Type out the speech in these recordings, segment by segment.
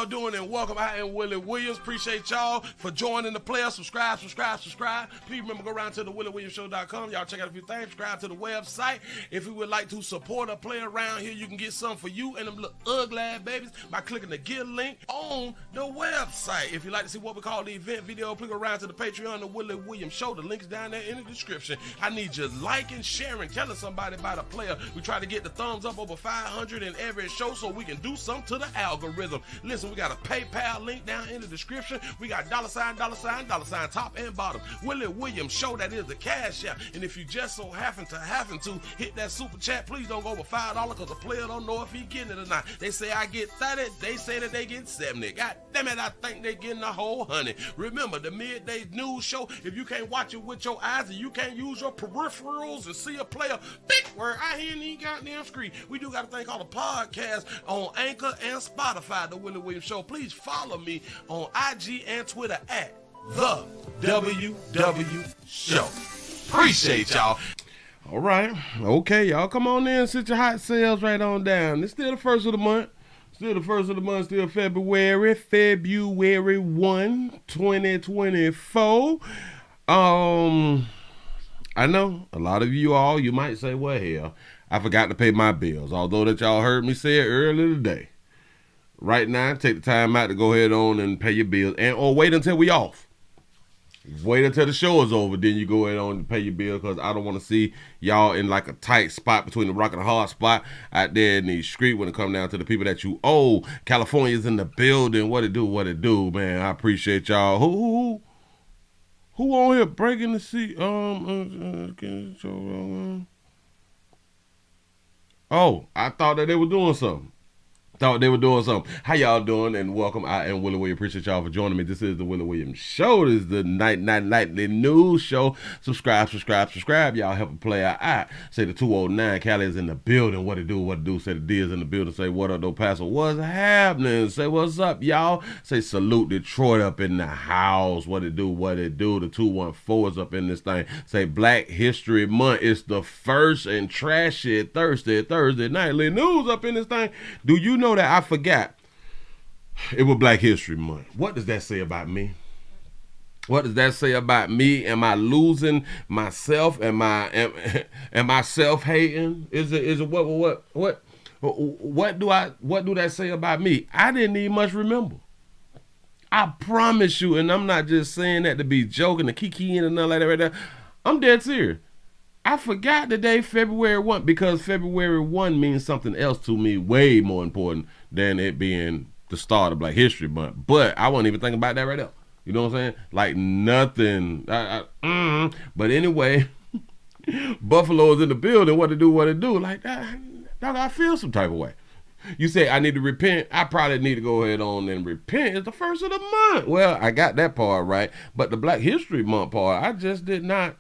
y'all doing? And welcome. I am Willie Williams. Appreciate y'all for joining the player. Subscribe. Please remember, go around to the WillieWilliamsShow.com. Y'all check out a few things. Subscribe to the website. If you would like to support a player around here, you can get something for you and them little ugly babies by clicking the Get link on the website. If you'd like to see what we call the event video, please go around to the Patreon, the Willie Williams Show. The link's down there in the description. I need you liking, sharing, telling somebody about a player. We try to get the thumbs up over 500 in every show so we can do something to the algorithm. Listen, we got a PayPal link down in the description. We got $sign, top and bottom. Willie Williams Show, that is the cash app. And if you just so happen to hit that super chat, please don't go over $5 because the player don't know if he getting it or not. They say I get 30, they say that they get 70. God damn it, I think they getting a whole 100. Remember, the midday news show, if you can't watch it with your eyes and you can't use your peripherals and see a player, big word, I hear any goddamn screen. We do got a thing called a podcast on Anchor and Spotify, the Willie Williams Show. Please follow me on IG and Twitter at the WW Show. Appreciate y'all. All right. Okay, y'all. Come on in. Sit your hot selves right on down. It's still the first of the month. Still February 1, 2024. I know a lot of you might say, well, hell, I forgot to pay my bills. Although that y'all heard me say it earlier today. Right now, take the time out to go ahead on and pay your bills. Or wait until we off. Wait until the show is over, then you go ahead on and pay your bill, because I don't want to see y'all in like a tight spot between the rock and the hard spot out there in the street when it comes down to the people that you owe. California's in the building. What it do, man. I appreciate y'all. Who on here breaking the seat? Oh, I thought that they were doing something. How y'all doing? And welcome. I am Willie Williams. Appreciate y'all for joining me. This is the Willie Williams Show. This is the nightly news show. Subscribe. Y'all help a player. I say the 209. Cali is in the building. What it do? Say the D is in the building. Say what up, though, Pastor? What's happening? Say what's up, y'all? Say salute Detroit up in the house. What it do? The 214 is up in this thing. Say Black History Month. It's the first and trashy Thursday nightly news up in this thing. Do you know that I forgot it was Black History Month? What does that say about me? Am I losing myself? Am I self-hating? Is it what do that say about me? I didn't even much remember. I promise you, and I'm not just saying that to be joking, to kikiing and nothing like that right there. I'm dead serious. I forgot the day February 1 because February 1 means something else to me, way more important than it being the start of Black History Month. But I wasn't even thinking about that right now. You know what I'm saying? Like nothing. But anyway, Buffalo's in the building. What to do? Like that. I feel some type of way. You say I need to repent. I probably need to go ahead on and repent. It's the first of the month. Well, I got that part right. But the Black History Month part, I just did not.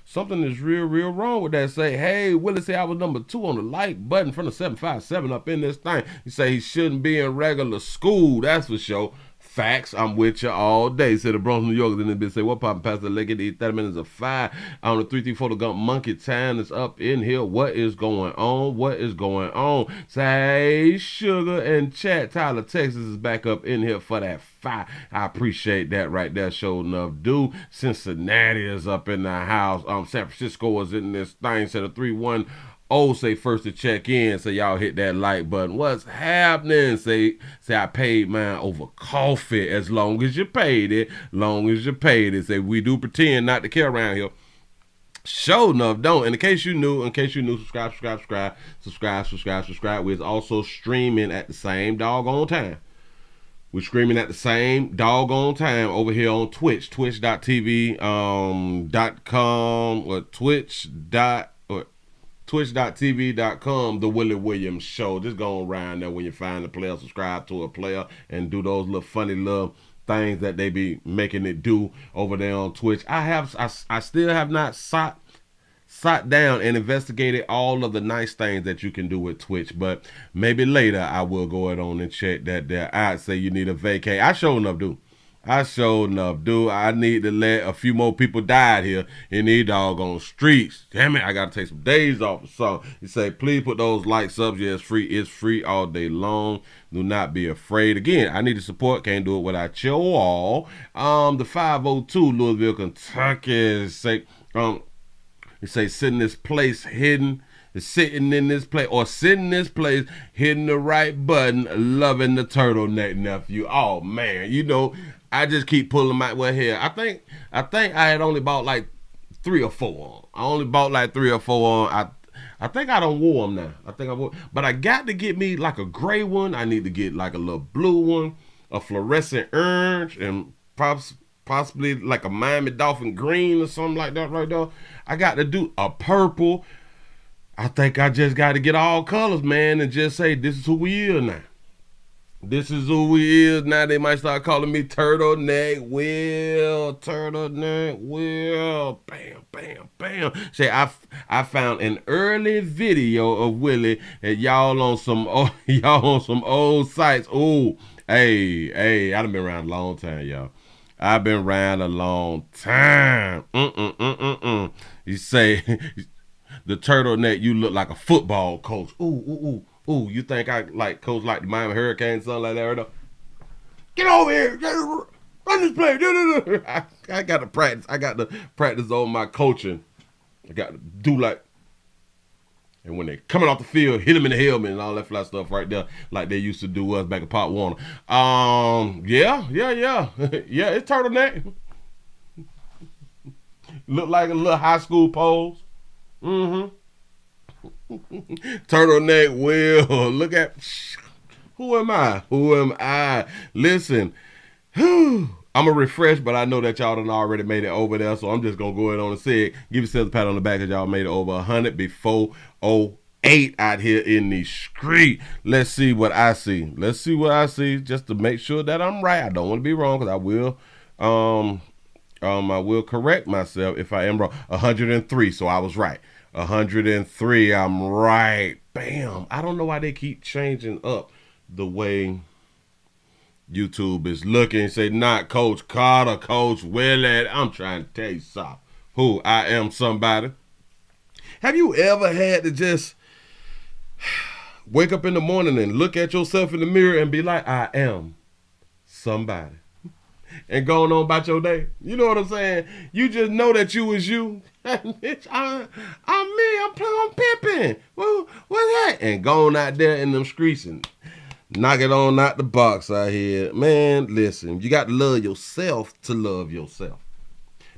Something is real wrong with that. Say, hey, Willie say I was number 2 on the like button from the 757 up in this thing. You say he shouldn't be in regular school. That's for sure. Facts, I'm with you all day. Said the Bronx, New York, then they say, what poppin', Pastor Leggett, these 30 minutes of 5 on the 334 the Gump Monkey Town is up in here. What is going on? Say, Sugar and Chat, Tyler, Texas is back up in here for that 5. I appreciate that right there, sure enough. Dude, Cincinnati is up in the house. San Francisco is in this thing. Said a 3-1. Say first to check in, so y'all hit that like button. What's happening? Say I paid mine over coffee. As long as you paid it, Say we do pretend not to care around here. Sure enough, don't. And in case you knew, subscribe. We're also streaming at the same doggone time. We're streaming at the same doggone time over here on Twitch, twitch.tv, twitch.tv.com, the Willie Williams Show. Just go around there when you find a player, subscribe to a player, and do those little funny little things that they be making it do over there on Twitch. I still have not sat down and investigated all of the nice things that you can do with Twitch, but maybe later I will go ahead on and check that there. I'd say you need a vacay. I sure enough do. I sure enough, dude. I need to let a few more people die here in these doggone streets. Damn it, I gotta take some days off or something. He say, please put those likes up. Yeah, it's free. It's free all day long. Do not be afraid. Again, I need the support. Can't do it without you all. The 502 Louisville, Kentucky. Say, you say, sit in this place hidden. Sitting in this place or sitting in this place, hitting the right button, loving the turtleneck, nephew. Oh man, you know, I just keep pulling my hair. I think I had only bought like 3 or 4 on. I only bought like 3 or 4 on. I think I don't wore them now. I think I wore, but I got to get me like a gray one. I need to get like a little blue one, a fluorescent orange, and possibly like a Miami Dolphin green or something like that right there. I got to do a purple. I think I just got to get all colors, man, and just say, this is who we is now. This is who we is now. They might start calling me Turtleneck Will. Turtleneck Will. Bam, bam, bam. Say, I found an early video of Willie and y'all on some old sites. Ooh, hey, I done been around a long time, y'all. I've been around a long time. You say... The turtleneck, you look like a football coach. Ooh. You think I like coach like the Miami Hurricanes, something like that? Right? Get over here. Run this play. I got to practice. I got to practice on my coaching. I got to do like, and when they coming off the field, hit them in the helmet and all that fly stuff right there, like they used to do us back at Pop Warner. Yeah. Yeah, it's turtleneck. Look like a little high school pose. Turtleneck Will. Look at, who am I? Listen, I'm gonna refresh, but I know that y'all done already made it over there, so I'm just gonna go ahead on and say it. Give yourselves a pat on the back because y'all made it over 100 before 08 out here in the street. Let's see what I see. Just to make sure that I'm right. I don't want to be wrong because I will correct myself if I am wrong. 103, so I was right. 103, I'm right. Bam. I don't know why they keep changing up the way YouTube is looking. Say, not Coach Carter, Coach Willie. I'm trying to tell you something. Who I am somebody. Have you ever had to just wake up in the morning and look at yourself in the mirror and be like, I am somebody? And going on about your day. You know what I'm saying? You just know that you was you. I'm me. I'm pimping. What's that? And going out there in them streets and knock it on out the box out here. Man, listen. You got to love yourself to love yourself.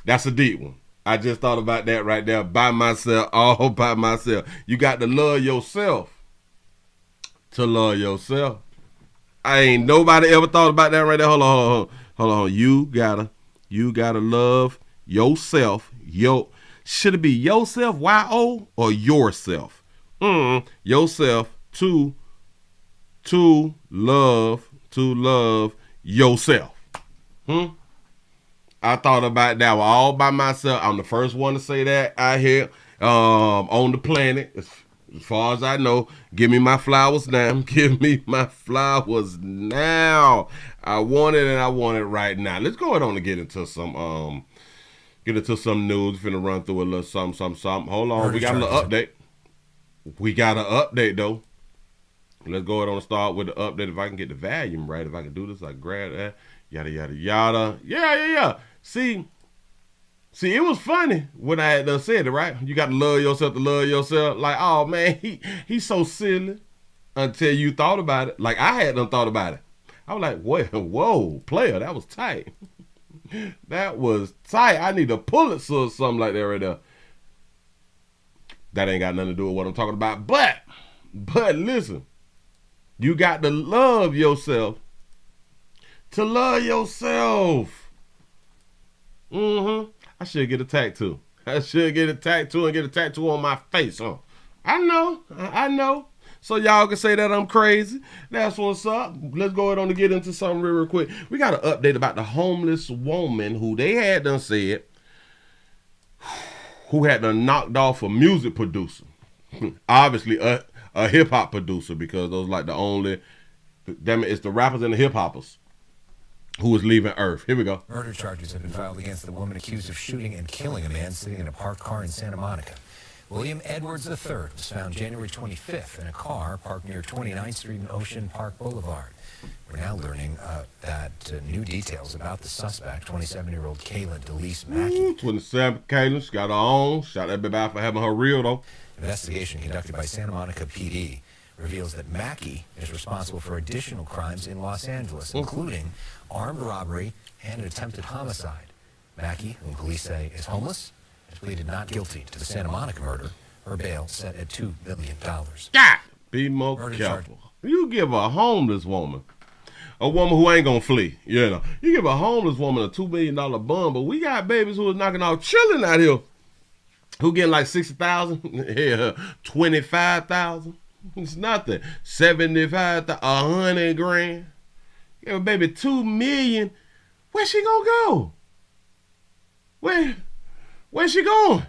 That's a deep one. I just thought about that right there by myself, all by myself. You got to love yourself to love yourself. I ain't nobody ever thought about that right there. Hold on. You gotta love yourself. Should it be yourself, Y-O, or yourself? Yourself to love yourself. I thought about that one all by myself. I'm the first one to say that out here on the planet. As far as I know, give me my flowers now. Give me my flowers now. I want it and I want it right now. Let's go ahead on and get into some news. Finna run through a little something. Hold on, we got a little update. We got an update though. Let's go ahead on and start with the update. If I can get the volume right, if I can do this, I grab that. Yada yada yada. Yeah. See, it was funny when I had done said it, right? You got to love yourself to love yourself. Like, oh man, he's so silly until you thought about it. Like I had done thought about it. I was like, whoa, player, that was tight. That was tight. I need a Pulitzer or something like that right there. That ain't got nothing to do with what I'm talking about. But listen, you got to love yourself to love yourself. I should get a tattoo. And get a tattoo on my face, huh? I know. So y'all can say that I'm crazy. That's what's up. Let's go ahead on to get into something real quick. We got an update about the homeless woman who they had done said, who had done knocked off a music producer. Obviously a hip hop producer, because those like the only, damn it, it's the rappers and the hip hoppers. who is leaving Earth. Here we go. Murder charges have been filed against the woman accused of shooting and killing a man sitting in a parked car in Santa Monica. William Edwards III was found January 25th in a car parked near 29th Street and Ocean Park Boulevard. We're now learning new details about the suspect, 27-year-old Kayla DeLise Mackey. 27 Kayla, she got her own. Shout that baby out for having her real, though. Investigation conducted by Santa Monica PD reveals that Mackey is responsible for additional crimes in Los Angeles, including armed robbery and an attempted homicide. Mackey, whom police say is homeless, has pleaded not guilty to the Santa Monica murder. Her bail set at $2 million. God, be more careful. You give a homeless woman, a woman who ain't gonna flee, you give a homeless woman a $2 million bond, but we got babies who are knocking out children out here who getting like 60,000, yeah, 25,000. It's nothing. 75,000, 100 grand. Give a baby $2 million. Where's she gonna go? Where's she going?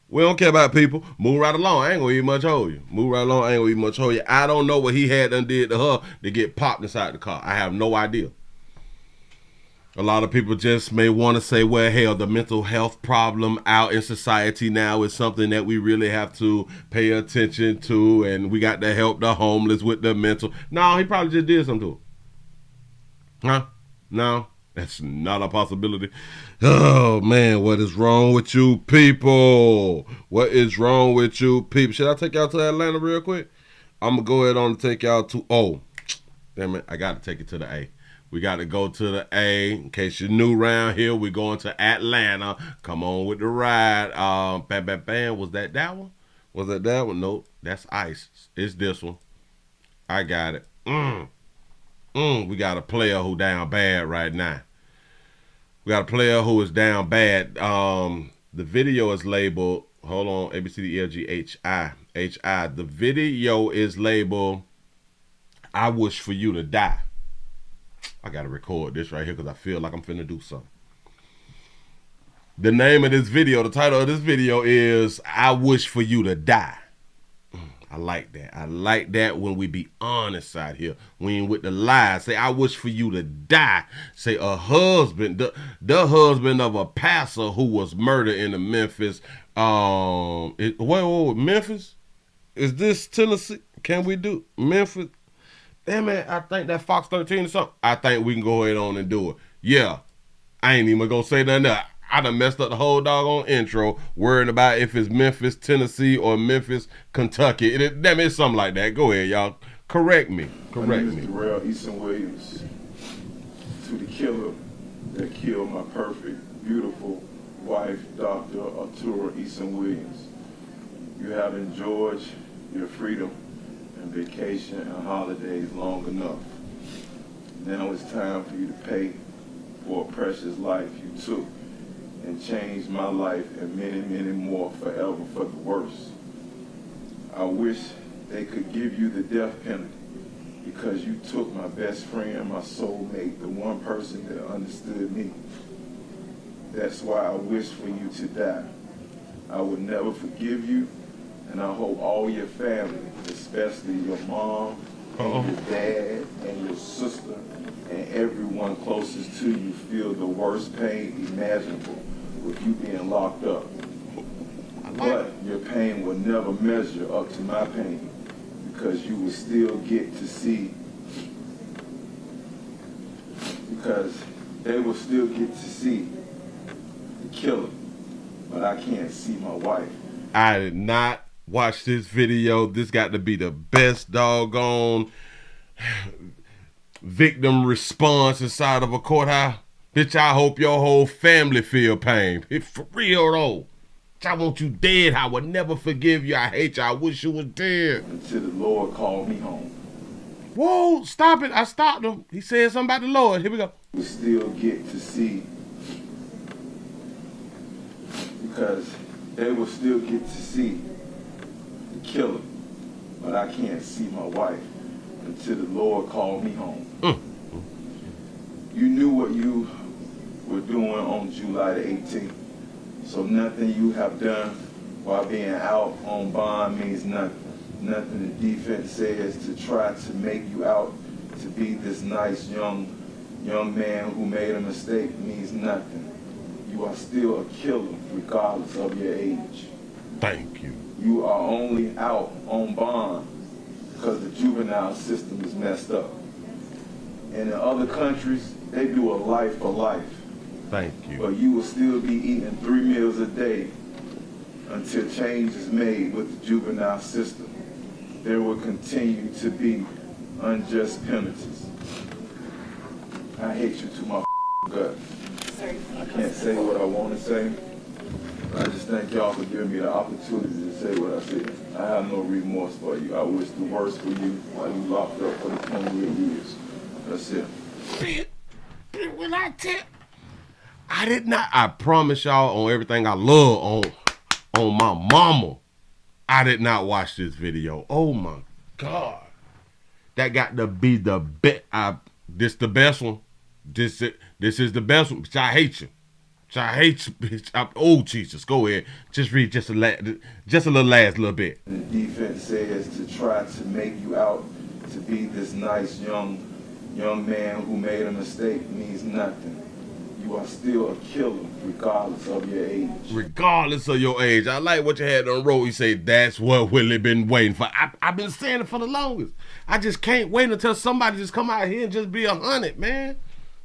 We don't care about people. Move right along. I ain't gonna even much hold you. Move right along. I ain't gonna even much hold you. I don't know what he had done did to her to get popped inside the car. I have no idea. A lot of people just may want to say, well, hell, the mental health problem out in society now is something that we really have to pay attention to, and we got to help the homeless with the mental. No, he probably just did something to her. Huh? No, that's not a possibility. Oh, man, what is wrong with you people? What is wrong with you people? Should I take y'all to Atlanta real quick? I'm going to go ahead on and take y'all to, oh, damn it, I got to take it to the A. We got to go to the A. In case you're new around here, we're going to Atlanta. Come on with the ride. Bam, bam, bam. Was that one? Was that one? Nope. That's Ice. It's this one. I got it. We got a player who down bad right now. We got a player who is down bad. The video is labeled, hold on, A, B, C, D, E, F, G, H, I. The video is labeled, I wish for you to die. I got to record this right here because I feel like I'm finna do something. The name of this video, the title of this video is I Wish for You to Die. I like that. I like that when we be honest out here. We ain't with the lies. Say, I wish for you to die. Say, a husband, the husband of a pastor who was murdered in the Memphis. Memphis? Is this Tennessee? Can we do Memphis? Damn it, I think that Fox 13 or something. I think we can go ahead on and do it. Yeah, I ain't even gonna say nothing else. I done messed up the whole doggone intro, worrying about if it's Memphis, Tennessee, or Memphis, Kentucky. Damn it, it's something like that. Go ahead, y'all. Correct me. My name is Darrell Easton Williams. To the killer that killed my perfect, beautiful wife, Dr. Artura Easton Williams. You have enjoyed your freedom and vacation and holidays long enough. Now it's time for you to pay for a precious life you took and changed my life and many, many more forever for the worse. I wish they could give you the death penalty because you took my best friend, my soulmate, the one person that understood me. That's why I wish for you to die. I would never forgive you, and I hope all your family, especially your mom, and your dad, and your sister, and everyone closest to you feel the worst pain imaginable with you being locked up. But your pain will never measure up to my pain because you will still get to see, because they will still get to see the killer, but I can't see my wife. I did not watch this video. This got to be the best doggone victim response inside of a courthouse. Bitch, I hope your whole family feel pain. It's for real though. I want you dead. I would never forgive you. I hate you. I wish you was dead. Until the Lord called me home. Whoa, stop it. I stopped him. He said something about the Lord. Here we go. We still get to see, because they will still get to see the killer, but I can't see my wife until the Lord called me home. You knew what you were doing on July the 18th. So nothing you have done while being out on bond means nothing. Nothing the defense says to try to make you out to be this nice young young man who made a mistake means nothing. You are still a killer regardless of your age. Thank you. You are only out on bond because the juvenile system is messed up. And in other countries, they do a life for life. Thank you. But you will still be eating 3 meals a day until change is made with the juvenile system. There will continue to be unjust penalties. I hate you to my gut. I can't say what I want to say. I just thank y'all for giving me the opportunity to say what I said. I have no remorse for you. I wish the worst for you while you locked up for the 28 years. That's it. When I did not. I promise y'all on everything I love on my mama. I did not watch this video. Oh my God, that got to be the best. This the best one. This is the best one. Bitch, I hate you. Bitch, I hate you. Bitch, oh Jesus, go ahead. Just read just a last little bit. The defense says to try to make you out to be this nice young man who made a mistake means nothing. You are still a killer regardless of your age. Regardless of your age. I like what you had on the road. You say, that's what Willie been waiting for. I've been saying it for the longest. I just can't wait until somebody just come out here and just be 100, man.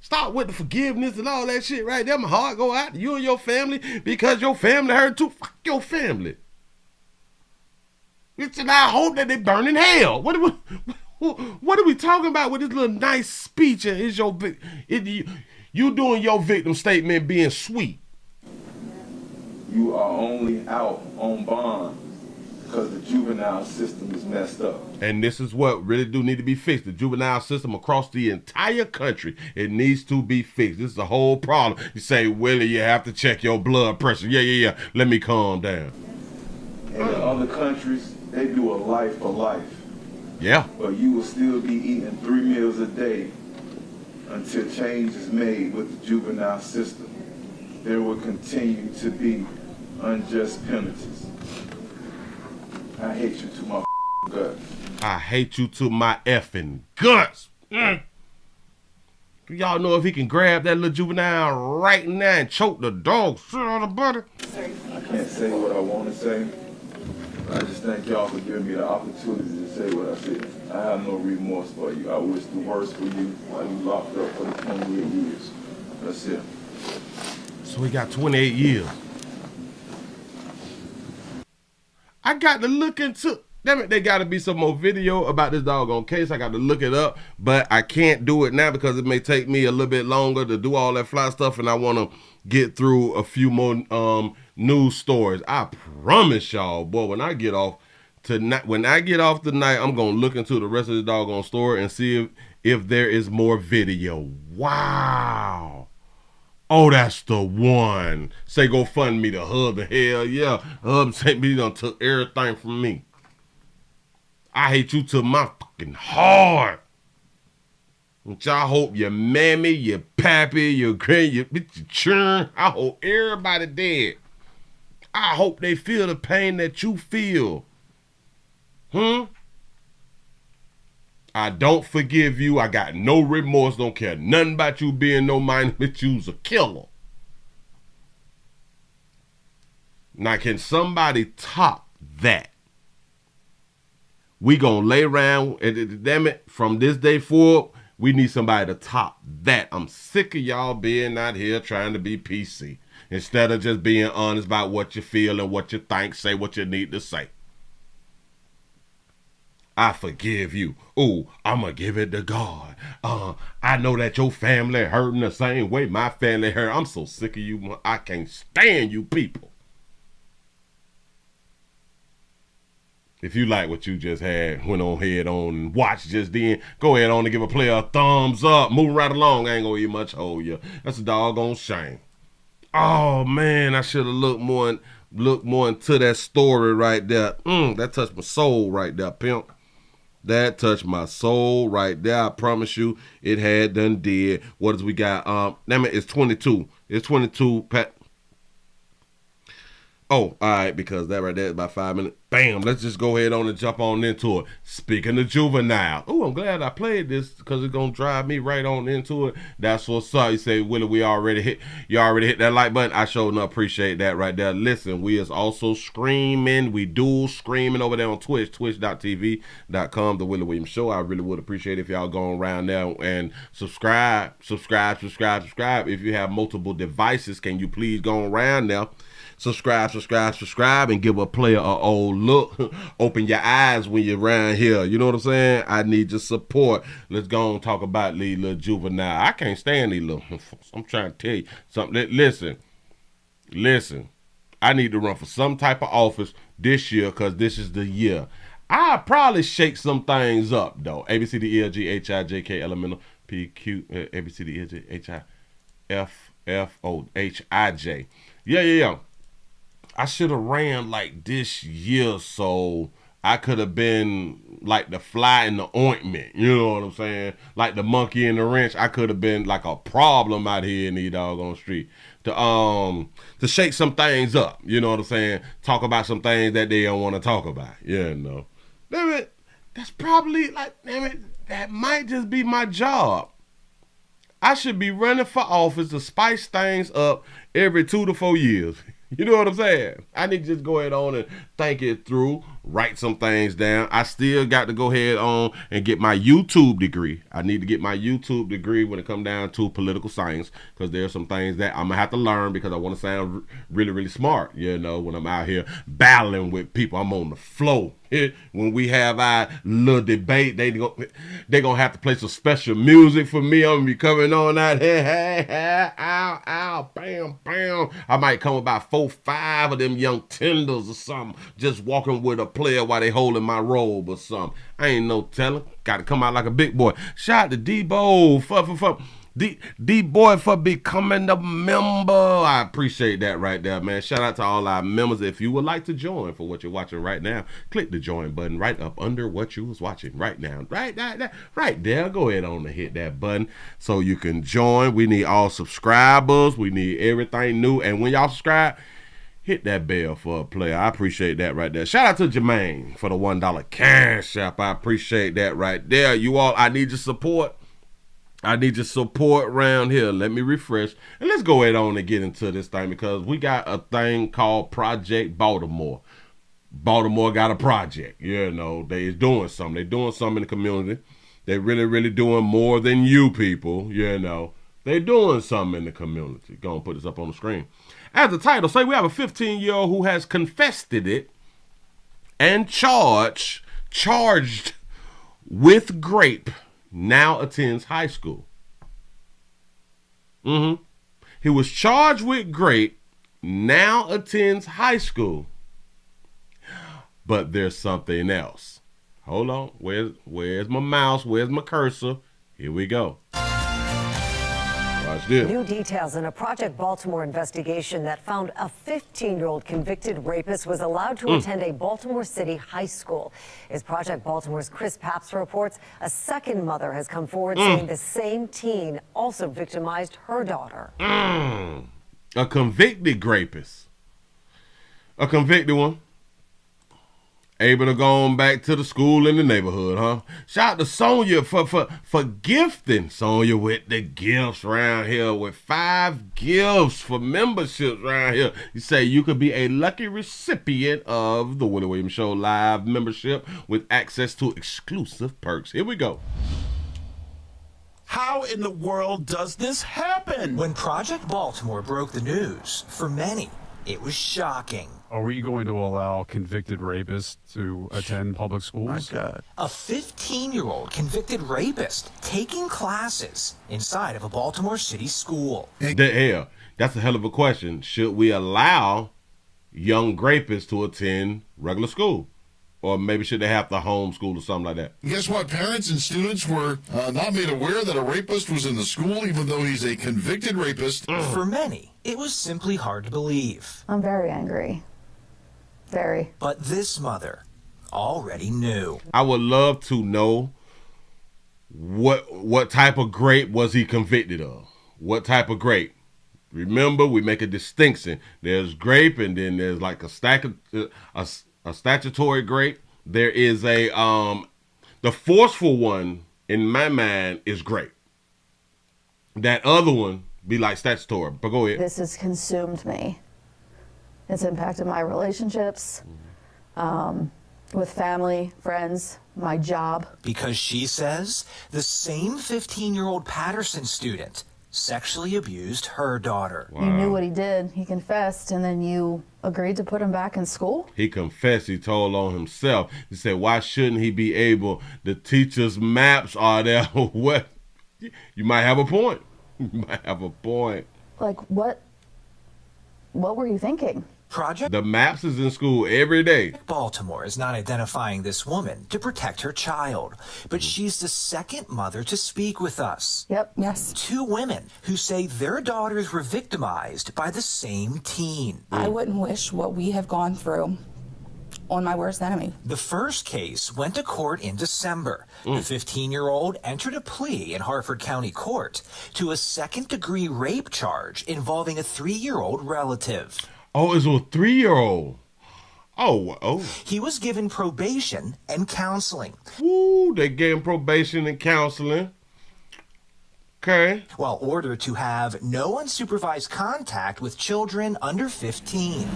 Stop with the forgiveness and all that shit right there. My heart go out to you and your family because your family hurt too. Fuck your family. And I hope that they burn in hell. What are we talking about with this little nice speech? And is you doing your victim statement being sweet? You are only out on bond because the juvenile system is messed up. And this is what really do need to be fixed. The juvenile system across the entire country, it needs to be fixed. This is a whole problem. You say, Willie, you have to check your blood pressure. Yeah. Let me calm down. And in other countries, they do a life for life. Yeah. But you will still be eating 3 meals a day until change is made with the juvenile system. There will continue to be unjust penalties. I hate you to my guts. I hate you to my effing guts. Do y'all know if he can grab that little juvenile right now and choke the dog shit on the butter? I can't say what I want to say. I just thank y'all for giving me the opportunity to say what I said. I have no remorse for you. I wish the worst for you while you locked up for the 28 years. That's it. So he got 28 years. I got to look into, damn it, there got to be some more video about this doggone case. I got to look it up, but I can't do it now because it may take me a little bit longer to do all that fly stuff, and I want to get through a few more news stories. I promise y'all, boy, when I get off tonight, I'm going to look into the rest of the doggone story and see if there is more video. Wow. Oh, that's the one. Say go fund me the hub. Hell yeah. Hub say me done took everything from me. I hate you to my fucking heart. Which I hope your mammy, your pappy, your grand, your churn. I hope everybody dead. I hope they feel the pain that you feel. I don't forgive you. I got no remorse. Don't care nothing about you being no mind, but you's a killer. Now, can somebody top that? We gonna lay around, and damn it, from this day forward, we need somebody to top that. I'm sick of y'all being out here trying to be PC instead of just being honest about what you feel and what you think. Say what you need to say. I forgive you. Oh, I'm going to give it to God. I know that your family hurting the same way my family hurt. I'm so sick of you. I can't stand you people. If you like what you just had, went on ahead on and watched just then, go ahead on and give a player a thumbs up. Moving right along. I ain't going to eat much hold you. That's a doggone shame. Oh, man, I should have looked more into that story right there. That touched my soul right there, pimp. That touched my soul right there. I promise you, it had done did. What does we got? Damn it, it's 22. It's 22. Oh, all right, because that right there is about 5 minutes. Bam, let's just go ahead on and jump on into it. Speaking of juvenile. Oh, I'm glad I played this because it's going to drive me right on into it. That's what's up. You say, Willie, you already hit that like button. I sure enough appreciate that right there. Listen, we is also streaming. We dual streaming over there on Twitch, twitch.tv.com, The Willie Williams Show. I really would appreciate if y'all go around there and subscribe. If you have multiple devices, can you please go around there? Subscribe, and give a player a old look. Open your eyes when you're around here. You know what I'm saying? I need your support. Let's go and talk about these little juvenile. I can't stand these little. I'm trying to tell you something. Listen. I need to run for some type of office this year because this is the year. I'll probably shake some things up, though. A, B, C, D, E, F, G, H, I, J, K, L, M, N, O, P, Q, A, B, C, D, E, F, G, H, I, F, O, H, I, J. Yeah. I should have ran like this year so I could have been like the fly in the ointment. You know what I'm saying? Like the monkey in the wrench. I could have been like a problem out here in these doggone street. To shake some things up. You know what I'm saying? Talk about some things that they don't want to talk about. You know. Damn it. That's probably like, damn it, that might just be my job. I should be running for office to spice things up every 2 to 4 years. You know what I'm saying? I need to just go ahead on and think it through, write some things down. I still got to go ahead on and get my YouTube degree. I need to get my YouTube degree when it comes down to political science because there's some things that I'm going to have to learn because I want to sound really, really smart, you know, when I'm out here battling with people. I'm on the floor. When we have our little debate, they going to have to play some special music for me. I'm going to be coming on out here. Hey, ow, bam, bam. I might come about 4, 5 of them young tenders or something, just walking with a player while they holding my robe or something. I ain't no telling. Got to come out like a big boy. Shout out to D-Bo D-Boy for becoming a member. I appreciate that right there, man. Shout out to all our members. If you would like to join for what you're watching right now, click the join button right up under what you was watching right now. Right there. Go ahead on and hit that button so you can join. We need all subscribers. We need everything new. And when y'all subscribe, hit that bell for a player. I appreciate that right there. Shout out to Jermaine for the $1 cash app. I appreciate that right there. You all, I need your support. I need your support around here. Let me refresh. And let's go ahead on and get into this thing because we got a thing called Project Baltimore. Baltimore got a project. You know, they doing something. They doing something in the community. They really, really doing more than you people. You know, they doing something in the community. Go and put this up on the screen. As the title say, we have a 15-year-old who has confessed it and charged with grape. Now attends high school. He was charged with grape, now attends high school. But there's something else. Hold on. Where's my mouse? Where's my cursor? Here we go. Watch this. New details in a Project Baltimore investigation that found a 15-year-old convicted rapist was allowed to attend a Baltimore City high school. As Project Baltimore's Chris Papps reports, a second mother has come forward saying the same teen also victimized her daughter. A convicted rapist. A convicted one. Able to go on back to the school in the neighborhood, huh? Shout out to Sonya for gifting Sonya with the gifts around here, with 5 gifts for memberships around here. You say you could be a lucky recipient of the Willie Williams Show Live membership with access to exclusive perks. Here we go. How in the world does this happen? When Project Baltimore broke the news, for many, it was shocking. Are we going to allow convicted rapists to attend public schools? My God. A 15-year-old convicted rapist taking classes inside of a Baltimore City school. Hell, that's a hell of a question. Should we allow young rapists to attend regular school? Or maybe should they have to homeschool or something like that? Guess what? Parents and students were not made aware that a rapist was in the school, even though he's a convicted rapist. For many, it was simply hard to believe. I'm very angry. Very. But this mother already knew. I would love to know what type of grape was he convicted of? What type of grape? Remember, we make a distinction. There's grape, and then there's like a statutory grape. There is the forceful one in my mind is grape. That other one be like statutory. But go ahead. This has consumed me. It's impacted my relationships with family, friends, my job. Because she says the same 15-year-old Patterson student sexually abused her daughter. Wow. You knew what he did. He confessed, and then you agreed to put him back in school? He confessed. He told on himself. He said, why shouldn't he be able? The teacher's maps are there. What? You might have a point. You might have a point. Like, what were you thinking? Project The maps is in school every day. Baltimore is not identifying this woman to protect her child, but she's the second mother to speak with us. Yep. Yes. Two women who say their daughters were victimized by the same teen. I wouldn't wish what we have gone through on my worst enemy. The first case went to court in December. The 15-year-old entered a plea in Harford County Court to a second-degree rape charge involving a 3-year-old relative. Oh, it's a 3-year-old. Oh. He was given probation and counseling. Woo, they gave him probation and counseling. Okay. While ordered to have no unsupervised contact with children under 15.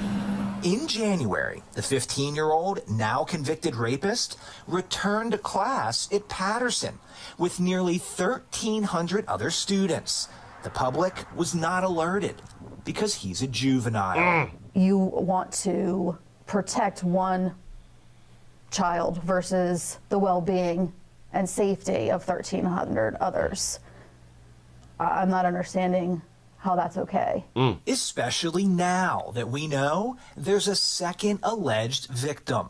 In January, the 15-year-old, now convicted rapist, returned to class at Patterson with nearly 1,300 other students. The public was not alerted because he's a juvenile. You want to protect one child versus the well-being and safety of 1,300 others. I'm not understanding how that's okay. Especially now that we know there's a second alleged victim.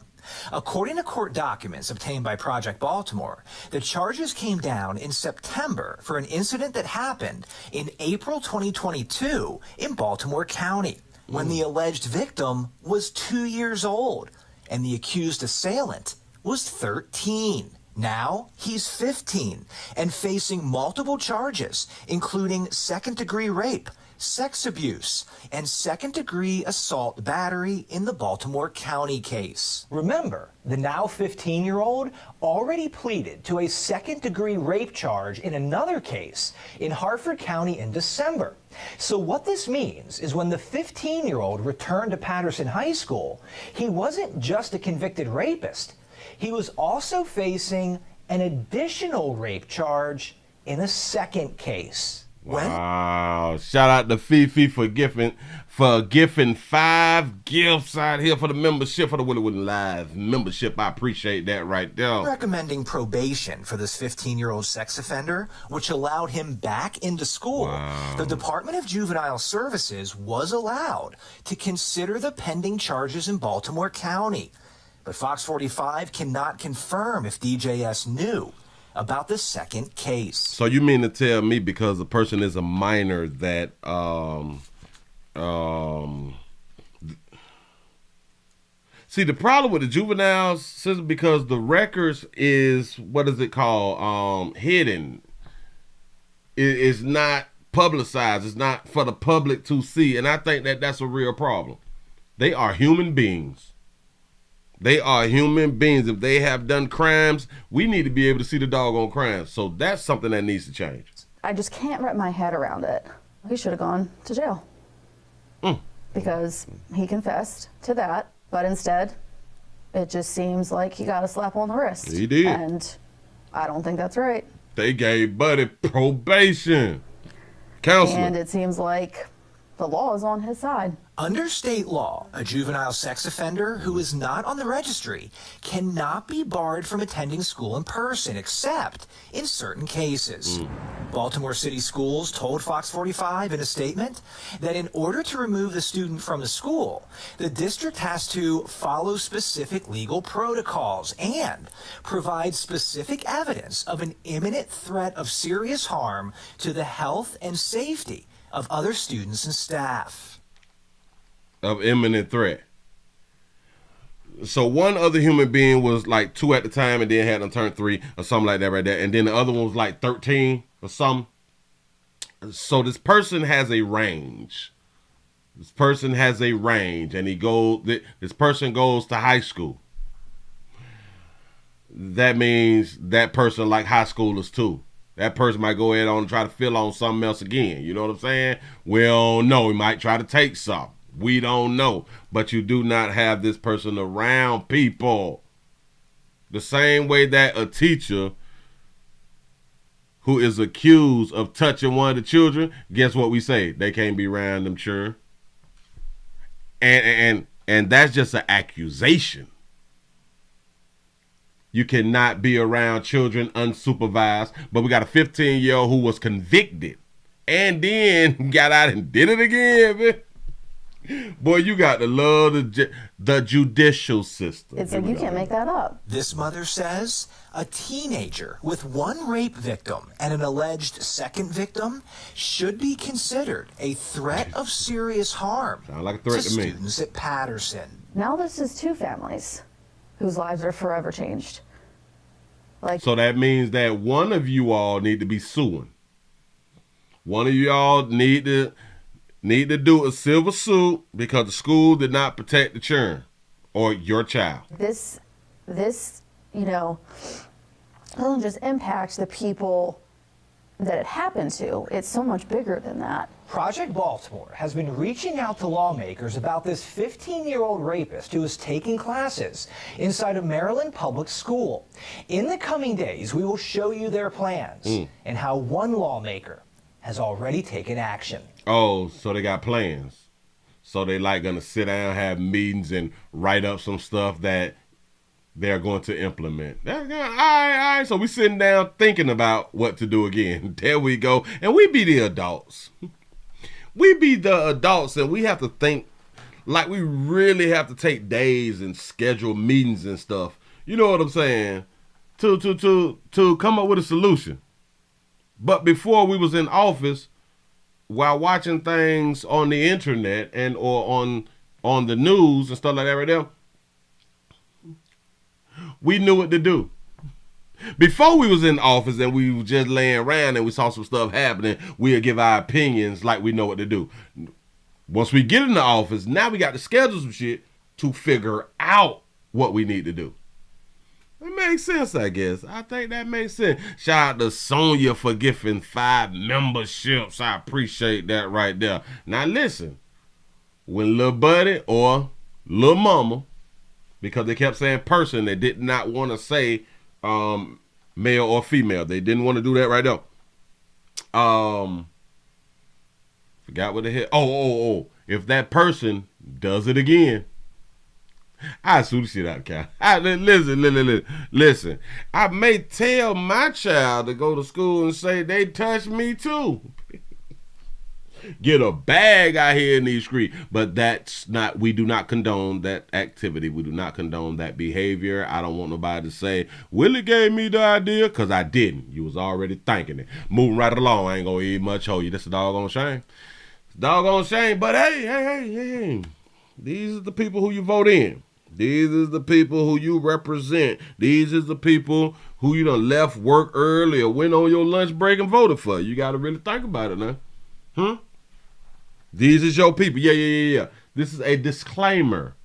According to court documents obtained by Project Baltimore, the charges came down in September for an incident that happened in April 2022 in Baltimore County, when the alleged victim was 2 years old and the accused assailant was 13. Now he's 15 and facing multiple charges, including second-degree rape, sex abuse, and second-degree assault battery in the Baltimore County case. Remember, the now 15-year-old already pleaded to a second-degree rape charge in another case in Harford County in December. So what this means is when the 15-year-old returned to Patterson High School, he wasn't just a convicted rapist. He was also facing an additional rape charge in a second case. Wow. Shout out to Fifi for gifting 5 gifts out here for the membership, for the Willie Live membership. I appreciate that right there. Recommending probation for this 15-year-old sex offender, which allowed him back into school. Wow. The Department of Juvenile Services was allowed to consider the pending charges in Baltimore County. But Fox 45 cannot confirm if DJS knew about the second case. So you mean to tell me because the person is a minor that see, the problem with the juvenile system, because the records is, what is it called, hidden. It is not publicized. It's not for the public to see, and I think that that's a real problem. They are human beings. They are human beings. If they have done crimes, we need to be able to see the doggone crimes. So that's something that needs to change. I just can't wrap my head around it. He should have gone to jail. Because he confessed to that, but instead, it just seems like he got a slap on the wrist. He did. And I don't think that's right. They gave Buddy probation. Counseling. And it seems like the law is on his side. Under state law, a juvenile sex offender who is not on the registry cannot be barred from attending school in person, except in certain cases. Baltimore City Schools told Fox 45 in a statement that in order to remove the student from the school, the district has to follow specific legal protocols and provide specific evidence of an imminent threat of serious harm to the health and safety of other students and staff. Of imminent threat. So one other human being was like 2 at the time and then had them turn 3 or something like that right there. And then the other one was like 13 or something. So this person has a range. This person has a range, and this person goes to high school. That means that person like high schoolers too. That person might go ahead on and try to fill on something else again. You know what I'm saying? We don't know. He might try to take some. We don't know. But you do not have this person around people. The same way that a teacher who is accused of touching one of the children, guess what we say? They can't be around them children. And that's just an accusation. You cannot be around children unsupervised. But we got a 15-year-old who was convicted and then got out and did it again, man. Boy, you got to love the judicial system. It's like you can't make that up. This mother says a teenager with one rape victim and an alleged second victim should be considered a threat of serious harm. Sound like a threat to me. Students at Patterson. Now this is two families whose lives are forever changed. So that means that one of you all need to be suing. One of y'all need to do a civil suit because the school did not protect the children or your child. This, doesn't just impact the people that it happened to. It's so much bigger than that. Project Baltimore has been reaching out to lawmakers about this 15-year-old rapist who is taking classes inside a Maryland public school. In the coming days, we will show you their plans and how one lawmaker has already taken action. Oh, so they got plans. So they gonna sit down, have meetings, and write up some stuff that they're going to implement. All right. So we sitting down thinking about what to do again. There we go. And we be the adults. We be the adults, and we have to think like we really have to take days and schedule meetings and stuff. You know what I'm saying? To come up with a solution. But before we was in office, while watching things on the internet and or on the news and stuff like that right there, we knew what to do. Before we was in office and we was just laying around and we saw some stuff happening, we'll give our opinions like we know what to do. Once we get in the office, now we got to schedule some shit to figure out what we need to do. It makes sense, I guess. I think that makes sense. Shout out to Sonia for giving 5 memberships. I appreciate that right there. Now listen, when little buddy or little mama, because they kept saying person, they did not want to say male or female. They didn't want to do that right there. Forgot what the hell. Oh. If that person does it again, I sue the shit out of Cal. Listen. I may tell my child to go to school and say they touched me too. Get a bag out here in these streets. But we do not condone that activity. We do not condone that behavior. I don't want nobody to say, Willie gave me the idea, because I didn't. You was already thinking it. Moving right along, I ain't gonna eat much hold you. That's a doggone shame. It's a doggone shame, but hey. These are the people who you vote in. These is the people who you represent. These is the people who you done left work early or went on your lunch break and voted for. You got to really think about it now. These is your people. Yeah. This is a disclaimer.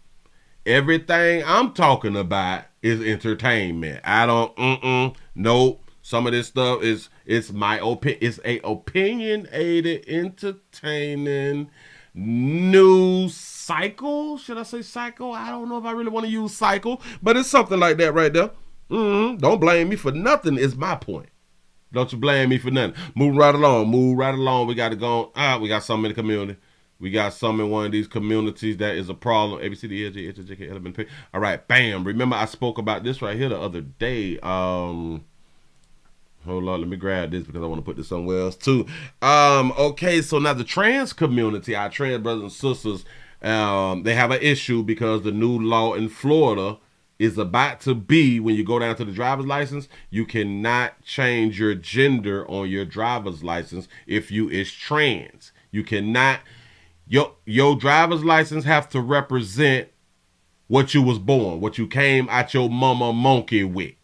Everything I'm talking about is entertainment. I don't, nope. Some of this stuff it's my opinion. It's a opinionated, entertaining news cycle. Should I say cycle? I don't know if I really want to use cycle, but it's something like that right there. Don't blame me for nothing is my point. Don't you blame me for nothing. Move right along. We got to go on. We got some in the community. We got some in one of these communities that is a problem. A, B, C, D, E, F, G, H, I, J, K, L, M, N, P. All right, bam. Remember I spoke about this right here the other day. Hold on, let me grab this because I want to put this somewhere else too. Okay, so now the trans community, our trans brothers and sisters, they have an issue because the new law in Florida is about to be, when you go down to the driver's license, you cannot change your gender on your driver's license if you is trans. You cannot, your driver's license have to represent what you was born, what you came out your mama monkey with.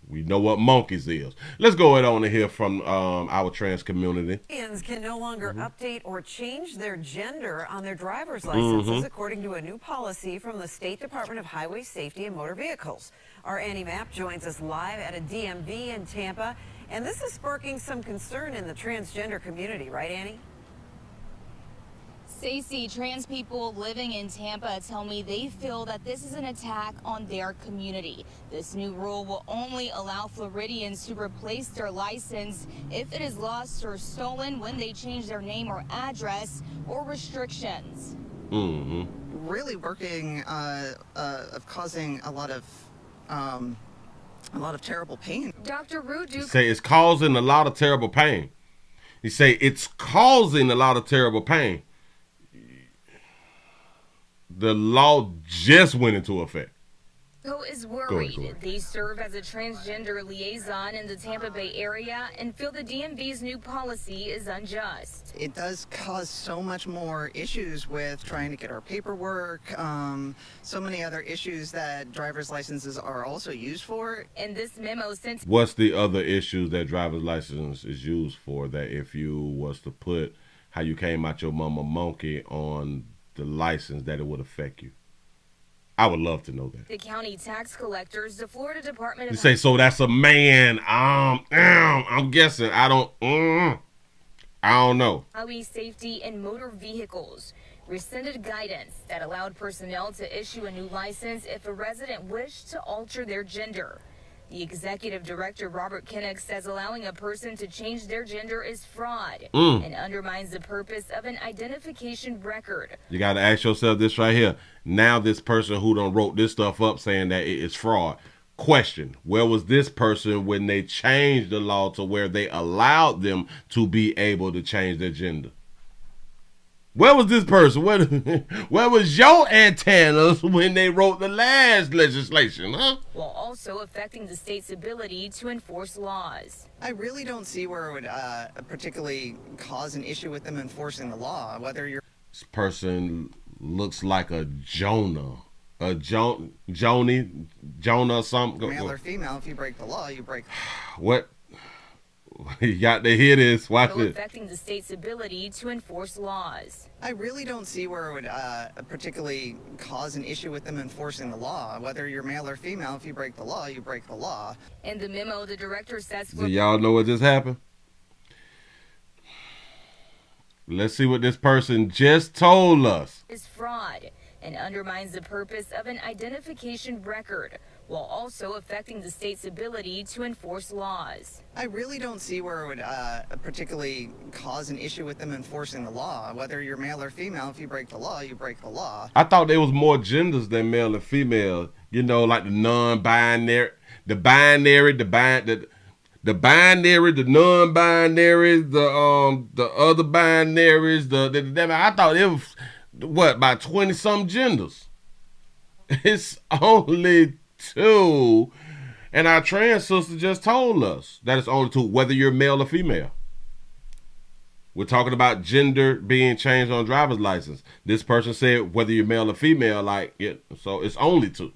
We know what monkeys is. Let's go ahead on to hear from our trans community. Aliens can no longer update or change their gender on their driver's licenses, according to a new policy from the State Department of Highway Safety and Motor Vehicles. Our Annie Mapp joins us live at a DMV in Tampa, and this is sparking some concern in the transgender community, right, Annie? Stacey, trans people living in Tampa tell me they feel that this is an attack on their community. This new rule will only allow Floridians to replace their license if it is lost or stolen when they change their name or address, or restrictions. Really working of causing a lot of terrible pain. Dr. Rudu Say it's causing a lot of terrible pain. You say it's causing a lot of terrible pain. The law just went into effect. Who is worried. They serve as a transgender liaison in the Tampa Bay area and feel the DMV's new policy is unjust. It does cause so much more issues with trying to get our paperwork, so many other issues that driver's licenses are also used for. And this memo sent... What's the other issues that driver's license is used for, that if you was to put how you came out your mama monkey on the license, that it would affect you? I would love to know that. The county tax collectors, the Florida Department of... You say, so that's a man. I'm guessing. I don't know. Highway Safety and Motor Vehicles rescinded guidance that allowed personnel to issue a new license if a resident wished to alter their gender. The executive director, Robert Kinnock, says allowing a person to change their gender is fraud and undermines the purpose of an identification record. You got to ask yourself this right here. Now this person who done wrote this stuff up saying that it is fraud. Question, where was this person when they changed the law to where they allowed them to be able to change their gender? Where was this person? Where was your antennas when they wrote the last legislation, huh? While also affecting the state's ability to enforce laws. I really don't see where it would particularly cause an issue with them enforcing the law, whether you're... This person looks like a Jonah. A Jonah something. Male or female, if you break the law, you break... What? You got to hear this. Watch this. Affecting the state's ability to enforce laws. I really don't see where it would particularly cause an issue with them enforcing the law. Whether you're male or female, if you break the law, you break the law. In the memo, the director says... Do y'all know what just happened? Let's see what this person just told us. ...is fraud and undermines the purpose of an identification record, while also affecting the state's ability to enforce laws. I really don't see where it would particularly cause an issue with them enforcing the law. Whether you're male or female, if you break the law, you break the law. I thought there was more genders than male and female. You know, like the non-binary, the binary, the binary, the non-binaries, the other binaries, I thought it was, what, about 20-some genders. It's only 2, and our trans sister just told us that it's only 2, whether you're male or female. We're talking about gender being changed on driver's license. This person said whether you're male or female, like, yeah, so it's only 2.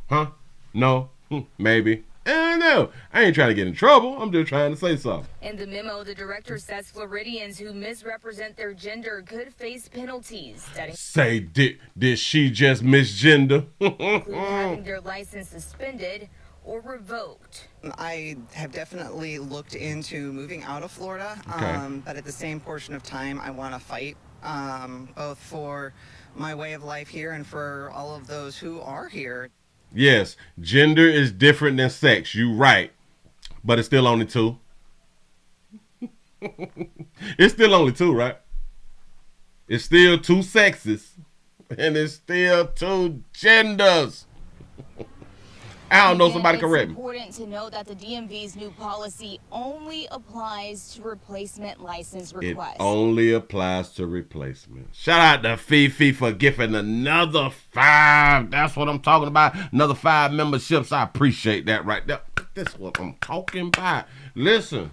Huh? No? Maybe. I don't know. I ain't trying to get in trouble. I'm just trying to say something. In the memo, the director says Floridians who misrepresent their gender could face penalties. Say, did she just misgender? Including having their license suspended or revoked. I have definitely looked into moving out of Florida, but at the same portion of time, I want to fight both for my way of life here and for all of those who are here. Yes, gender is different than sex. You right. But it's still only 2. It's still only 2, right? It's still 2 sexes. And it's still 2 genders. I don't know, somebody correct me. It's important to note that the DMV's new policy only applies to replacement license requests. It only applies to replacement. Shout out to Fifi for giving another 5. That's what I'm talking about. Another 5 memberships. I appreciate that right there. That's what I'm talking about. Listen.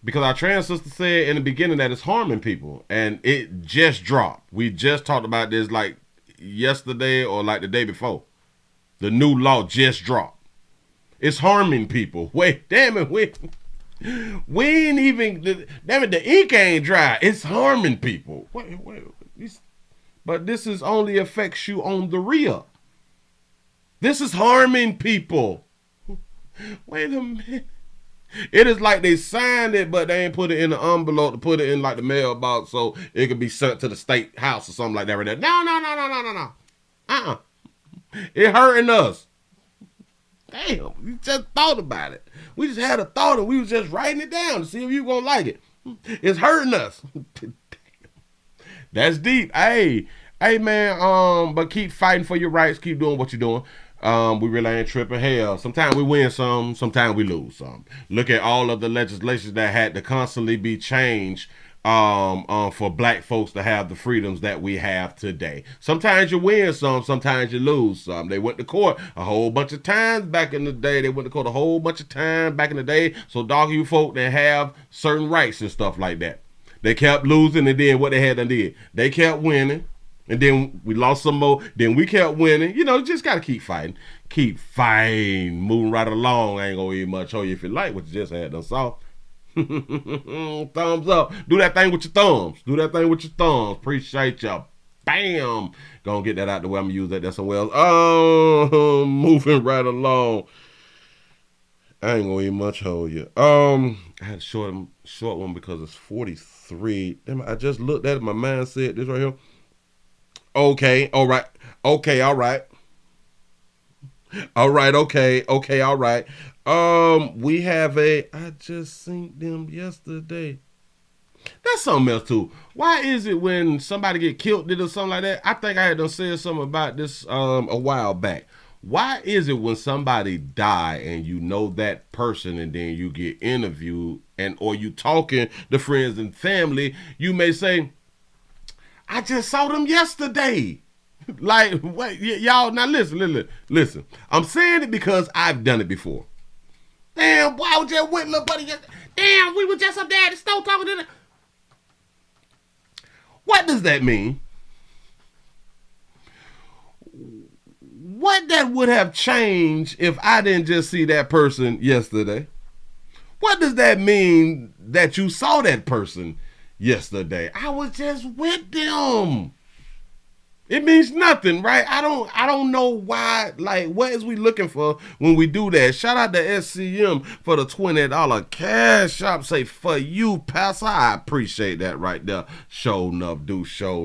Because our trans sister said in the beginning that it's harming people. And it just dropped. We just talked about this like yesterday or like the day before. The new law just dropped. It's harming people. Wait, damn it, we ain't even, damn it, the ink ain't dry. It's harming people. Wait, but this is only affects you on the real. This is harming people. Wait a minute. It is like they signed it, but they ain't put it in the envelope to put it in like the mailbox so it could be sent to the state house or something like that right there. No. It hurting us. Damn, we just thought about it. We just had a thought and we was just writing it down to see if you gonna like it. It's hurting us. That's deep. Hey man, but keep fighting for your rights. Keep doing what you're doing. We really ain't tripping. Hell, sometimes we win some, sometimes we lose some. Look at all of the legislation that had to constantly be changed for black folks to have the freedoms that we have today. Sometimes you win some, sometimes you lose some. They went to court a whole bunch of times back in the day. So dog you folk that have certain rights and stuff like that. They kept losing, and then what they had done did, they kept winning. And then we lost some more. Then we kept winning. You know, just got to keep fighting. Keep fighting. Moving right along. I ain't going to eat much on you if you like what you just had done saw. Thumbs up. Do that thing with your thumbs. Appreciate y'all. Bam. Gonna get that out the way. I'm going to use that there somewhere else. Oh, moving right along. I ain't going to eat much on you. I had a short one because it's 43. Damn, I just looked at it. My mind said this right here. Okay, all right. We have I just seen them yesterday. That's something else too. Why is it when somebody get killed or something like that? I think I had done said something about this a while back. Why is it when somebody die and you know that person and then you get interviewed or you talking to friends and family, you may say, I just saw them yesterday. Like, wait, y'all, now listen. I'm saying it because I've done it before. Damn, boy, I was just with little buddy. Damn, we were just up there at the store talking to them. What does that mean? What that would have changed if I didn't just see that person yesterday? What does that mean that you saw that person yesterday? I was just with them. It means nothing, right? I don't know why. Like, what is we looking for when we do that? Shout out to SCM for the $20 cash app. Say for you, Pastor. I appreciate that right there. Show enough do. Shout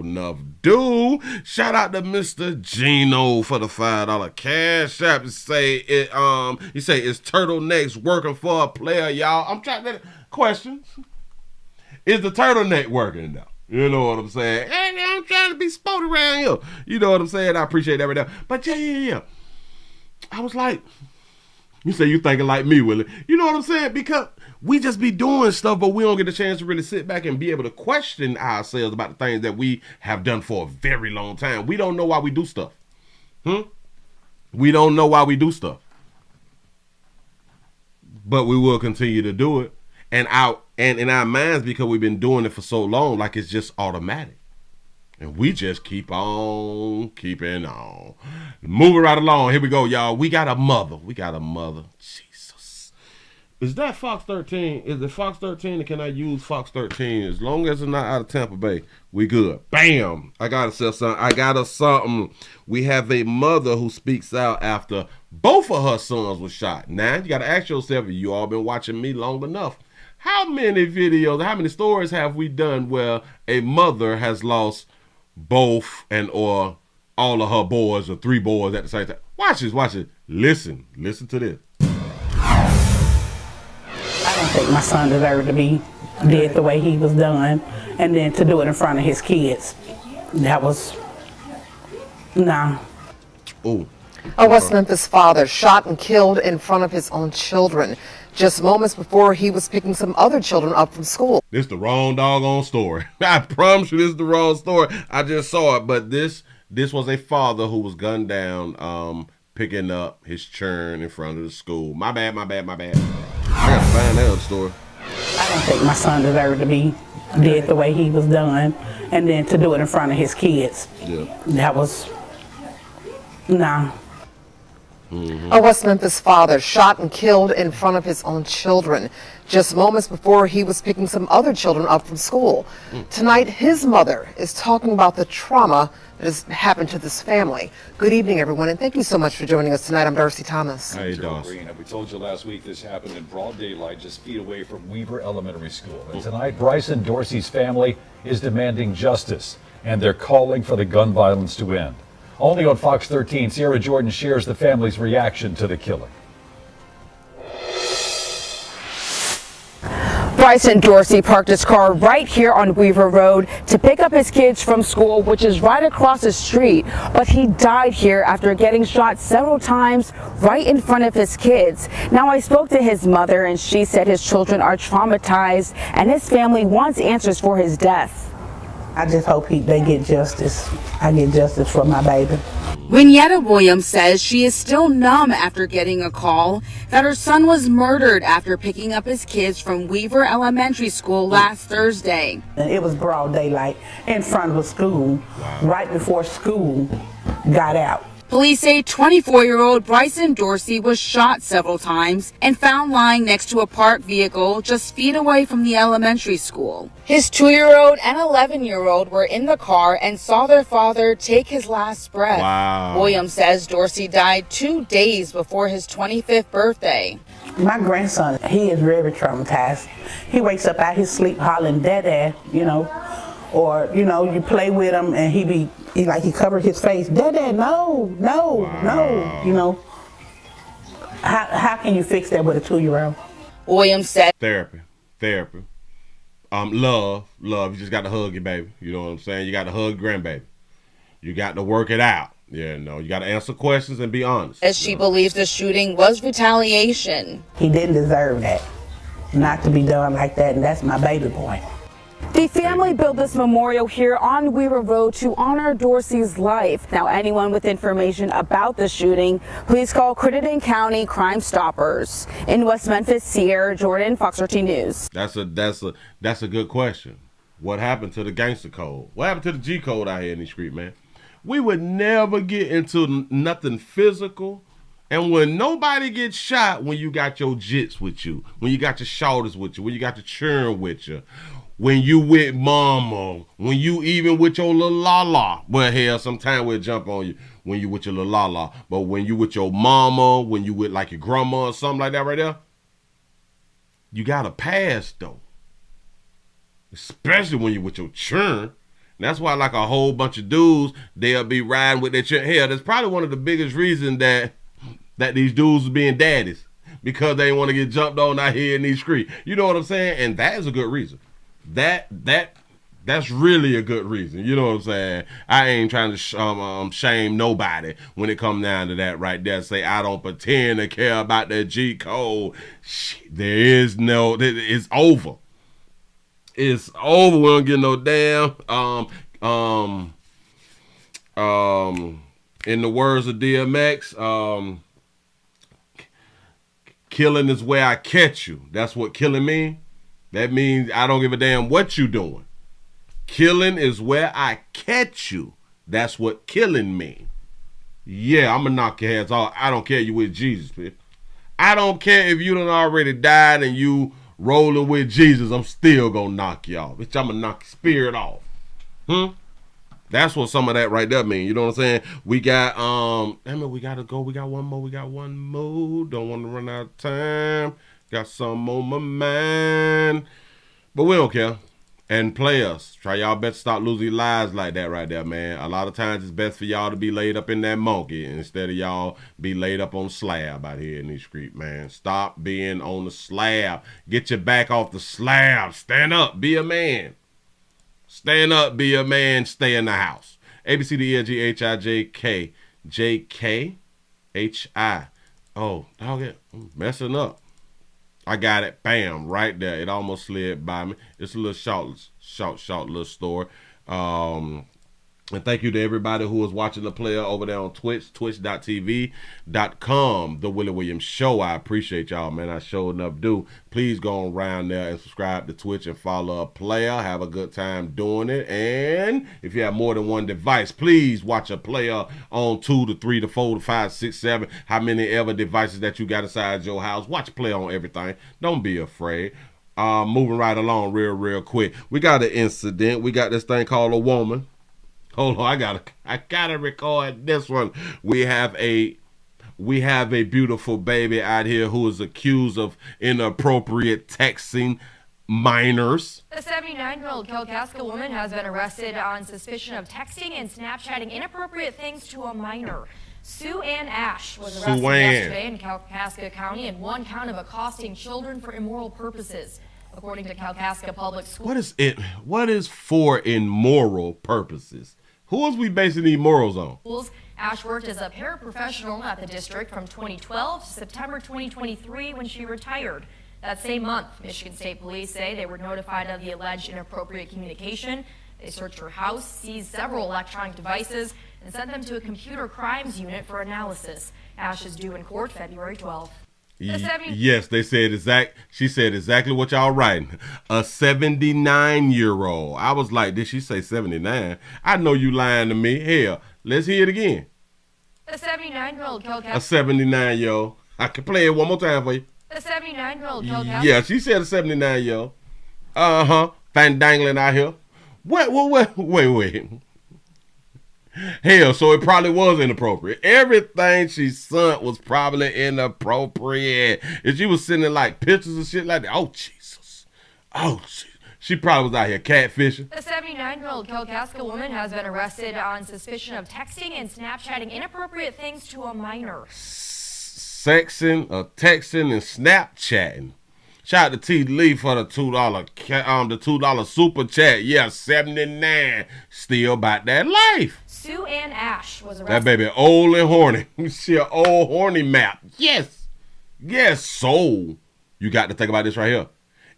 out to Mr. Gino for the $5 cash app. You say is turtlenecks working for a player, y'all? I'm trying to questions. Is the turtleneck working now? You know what I'm saying? Hey, I'm trying to be sporty around here. You know what I'm saying? I appreciate that right now. But yeah. I was like, you say you thinking like me, Willie. You know what I'm saying? Because we just be doing stuff, but we don't get a chance to really sit back and be able to question ourselves about the things that we have done for a very long time. We don't know why we do stuff. We don't know why we do stuff. But we will continue to do it. And in our minds, because we've been doing it for so long, like it's just automatic. And we just keep on keeping on. Moving right along. Here we go, y'all. We got a mother. Jesus. Is that Fox 13? Is it Fox 13 or can I use Fox 13? As long as it's not out of Tampa Bay, we good. Bam. I got us something. We have a mother who speaks out after both of her sons were shot. Now, you got to ask yourself, you all been watching me long enough. How many videos, how many stories have we done where a mother has lost both or all of her boys or 3 boys at the same time? Watch this. Listen to this. I don't think my son deserved to be dead the way he was done, and then to do it in front of his kids. That was, nah. Ooh. A West Memphis father shot and killed in front of his own children just moments before he was picking some other children up from school. This is the wrong doggone story. I promise you this is the wrong story. I just saw it, but this was a father who was gunned down picking up his children in front of the school. My bad. I gotta find that other story. I don't think my son deserved to be dead the way he was done, and then to do it in front of his kids. Yeah. That was, nah. A West Memphis father shot and killed in front of his own children just moments before he was picking some other children up from school. Tonight, his mother is talking about the trauma that has happened to this family. Good evening, everyone, and thank you so much for joining us tonight. I'm Darcy Thomas. Hey, Darcy. We told you last week this happened in broad daylight just feet away from Weaver Elementary School. And tonight, Bryson Dorsey's family is demanding justice, and they're calling for the gun violence to end. Only on Fox 13, Sierra Jordan shares the family's reaction to the killing. Bryson Dorsey parked his car right here on Weaver Road to pick up his kids from school, which is right across the street. But he died here after getting shot several times right in front of his kids. Now, I spoke to his mother, and she said his children are traumatized and his family wants answers for his death. I just hope they get justice. I get justice for my baby. Winyetta Williams says she is still numb after getting a call that her son was murdered after picking up his kids from Weaver Elementary School last Thursday. It was broad daylight in front of a school, right before school got out. Police say 24-year-old Bryson Dorsey was shot several times and found lying next to a parked vehicle just feet away from the elementary school. His 2-year-old and 11-year-old were in the car and saw their father take his last breath. Wow. Williams says Dorsey died 2 days before his 25th birthday. My grandson, he is very traumatized. He wakes up out his sleep hollering, "Dad," or, you play with him and he covered his face, "Dad, no, no," How can you fix that with a 2-year-old? Williams said, Therapy. Love. You just got to hug your baby. You know what I'm saying? You got to hug grandbaby. You got to work it out. You got to answer questions and be honest. As she believes the shooting was retaliation. He didn't deserve that, not to be done like that, and that's my baby boy. The family built this memorial here on Weaver Road to honor Dorsey's life. Now, anyone with information about the shooting, please call Crittenden County Crime Stoppers. In West Memphis, Sierra Jordan, Fox 13 News. That's a good question. What happened to the gangster code? What happened to the G code out here in the street, man? We would never get into nothing physical. And when nobody gets shot, when you got your jits with you, when you got your shoulders with you, when you got your churn with you, when you with mama, when you even with your little la-la. Well, hell, sometimes we'll jump on you when you with your little la-la. But when you with your mama, when you with like your grandma or something like that right there, you got to pass, though. Especially when you with your churn. And that's why like a whole bunch of dudes, they'll be riding with their churn. Hell, that's probably one of the biggest reasons that these dudes are being daddies. Because they want to get jumped on out here in these streets. You know what I'm saying? And that is a good reason. That's really a good reason. You know what I'm saying? I ain't trying to shame nobody when it comes down to that right there. Say I don't pretend to care about that G code. There is no. It's over. It's over. We don't get no damn. In the words of DMX, killing is where I catch you. That's what killing means. That means I don't give a damn what you doing. Killing is where I catch you. That's what killing means. Yeah, I'm going to knock your heads off. I don't care you with Jesus, bitch. I don't care if you done already died and you rolling with Jesus. I'm still going to knock you off. Bitch, I'm going to knock your spirit off. That's what some of that right there mean. You know what I'm saying? We got, we got to go. We got one more. Don't want to run out of time. Got some on my mind. But we don't care. And players, try y'all best to stop losing lives like that right there, man. A lot of times it's best for y'all to be laid up in that monkey instead of y'all be laid up on slab out here in these streets, man. Stop being on the slab. Get your back off the slab. Stand up. Be a man. Stand up. Be a man. Stay in the house. ABCDEFGHIJK. JKHI. Oh, dog it. I'm messing up. I got it. Bam. Right there. It almost slid by me. It's a little short little story. And thank you to everybody who is watching the player over there on Twitch, twitch.tv.com, The Willie Williams Show. I appreciate y'all, man. I sure enough do. Please go around there and subscribe to Twitch and follow a player. Have a good time doing it. And if you have more than one device, please watch a player on 2 to 3 to 4 to 5, 6, 7, how many ever devices that you got inside your house. Watch a player on everything. Don't be afraid. Moving right along real quick. We got an incident. We got this thing called a woman. Hold on, I gotta record this one. We have a beautiful baby out here who is accused of inappropriate texting minors. A 79-year-old Kalkaska woman has been arrested on suspicion of texting and Snapchatting inappropriate things to a minor. Sue Ann Ash was arrested yesterday in Kalkaska County in one count of accosting children for immoral purposes. According to Kalkaska Public Schools. What is for immoral purposes? Who is we basing these morals on? Ash worked as a paraprofessional at the district from 2012 to September 2023 when she retired. That same month, Michigan State Police say they were notified of the alleged inappropriate communication. They searched her house, seized several electronic devices, and sent them to a computer crimes unit for analysis. Ash is due in court February 12th. Yes, they said she said exactly what y'all writing. A 79-year-old. I was like, did she say 79? I know you lying to me. Hell, let's hear it again. A 79-year-old Kalkaska. A 79-year-old. I can play it one more time for you. A 79-year-old Kalkaska. Yeah, she said a 79-year-old. Fandangling out here. Wait. Hell, so it probably was inappropriate. Everything she sent was probably inappropriate. And she was sending like pictures and shit like that. Oh, Jesus. She probably was out here catfishing. A 79-year-old Kalkaska woman has been arrested on suspicion of texting and Snapchatting inappropriate things to a minor. Texting and Snapchatting. Shout out to T. Lee for the $2 super chat. Yeah, 79. Still about that life. Sue Ann Ash was arrested. That baby old and horny. She an old horny map. Yes. So you got to think about this right here.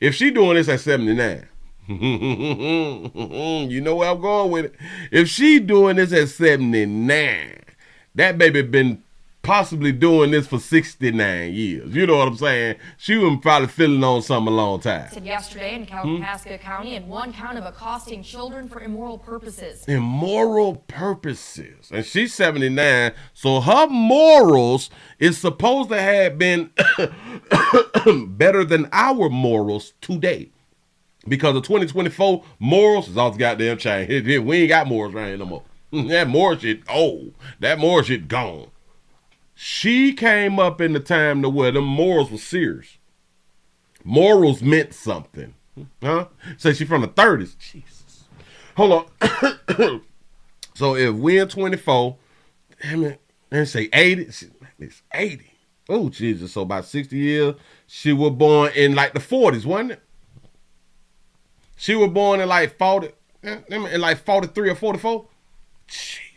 If she doing this at 79, you know where I'm going with it. If she doing this at 79, that baby been possibly doing this for 69 years. You know what I'm saying? She was probably feeling on something a long time. Yesterday in Kalkaska County in one count of accosting children for immoral purposes. Immoral purposes. And she's 79, so her morals is supposed to have been better than our morals today. Because the 2024 morals is all goddamn changed. We ain't got morals around here no more. That moral shit old. That moral shit gone. She came up in the time to where the morals were serious. Morals meant something. So she from the 30s. Jesus. Hold on. So if we in 24, and say 80, it's 80. Oh, Jesus. So about 60 years, she was born in like the 40s, wasn't it? She was born in like 40, in like 43 or 44. Jesus.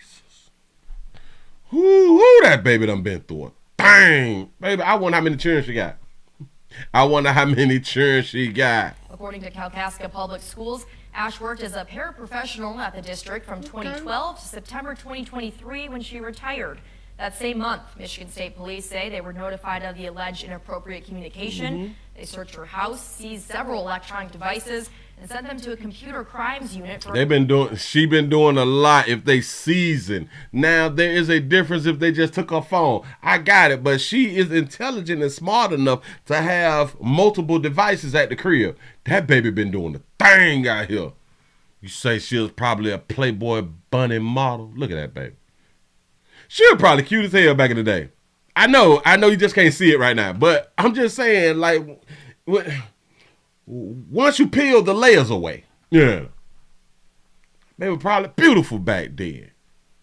Who that baby done been through it. Bang! Baby, I wonder how many children she got. According to Kalkaska Public Schools, Ash worked as a paraprofessional at the district from 2012 to September 2023 when she retired. That same month, Michigan State Police say they were notified of the alleged inappropriate communication. They searched her house, seized several electronic devices, and sent them to a computer crimes unit for... She been doing a lot if they season. Now, there is a difference if they just took her phone. I got it, but she is intelligent and smart enough to have multiple devices at the crib. That baby been doing the thing out here. You say she was probably a Playboy bunny model. Look at that baby. She was probably cute as hell back in the day. I know you just can't see it right now, but I'm just saying, like, once you peel the layers away, yeah, they were probably beautiful back then.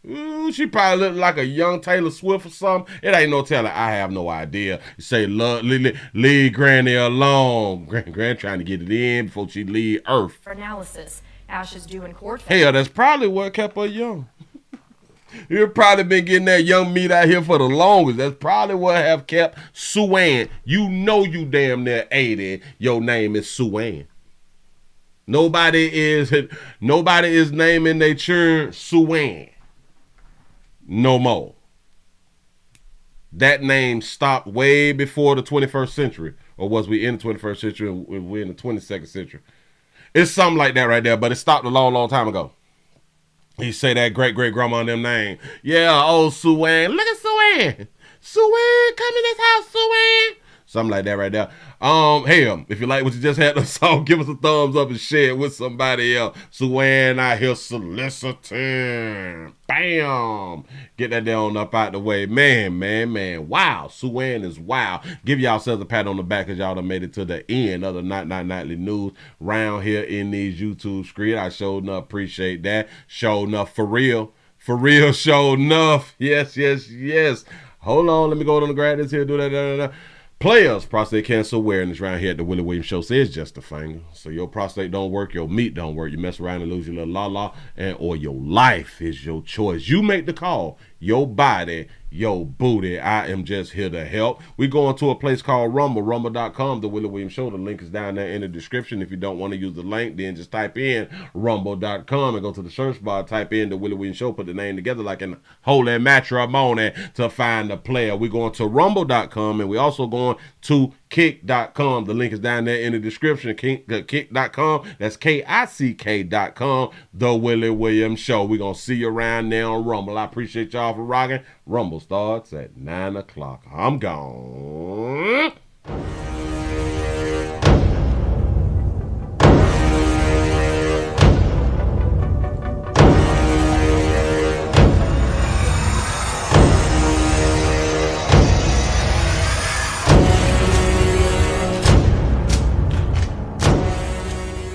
Ooh, she probably looked like a young Taylor Swift or something. It ain't no telling. I have no idea. You say, leave Granny alone. Granny trying to get it in before she leave Earth. For analysis, Ash is due in court. Hell, that's probably what kept her young. You've probably been getting that young meat out here for the longest. That's probably what have kept Sue Ann. You know you damn near 80. Your name is Sue Ann. Nobody is naming their children Suwan no more. That name stopped way before the 21st century. Or was we in the 21st century and we're in the 22nd century? It's something like that right there, but it stopped a long, long time ago. He say that great-great-grandma and them name. Yeah, old Suwan. Look at Suwan. Suwan, come in this house, Suwan. Something like that right there. Hey, if you like what you just had on song, give us a thumbs up and share it with somebody else. Suwan out here soliciting. Bam. Get that down up out the way. Man. Wow. Suwan is wow. Give yourselves a pat on the back because y'all done made it to the end of the Nightly News round here in these YouTube screens. I sure enough appreciate that. Sure enough, for real. For real, sure enough. Yes. Hold on. Let me go on and grab this here. Do that. Players, prostate cancer awareness around here at the Willie Williams Show says just a finger. So your prostate don't work, your meat don't work. You mess around and lose your little la-la, or your life is your choice. You make the call. Your body, your booty. I am just here to help. We're going to a place called Rumble, rumble.com, the Willie Williams Show. The link is down there in the description. If you don't want to use the link, then just type in rumble.com and go to the search bar, type in the Willie Williams Show, put the name together like in holy matrimony to find the player. We're going to rumble.com and we're also going to kick.com. The link is down there in the description. Kick.com. That's KICK.com. The Willie Williams Show. We're going to see you around there on Rumble. I appreciate y'all for rocking. Rumble starts at 9 o'clock. I'm gone.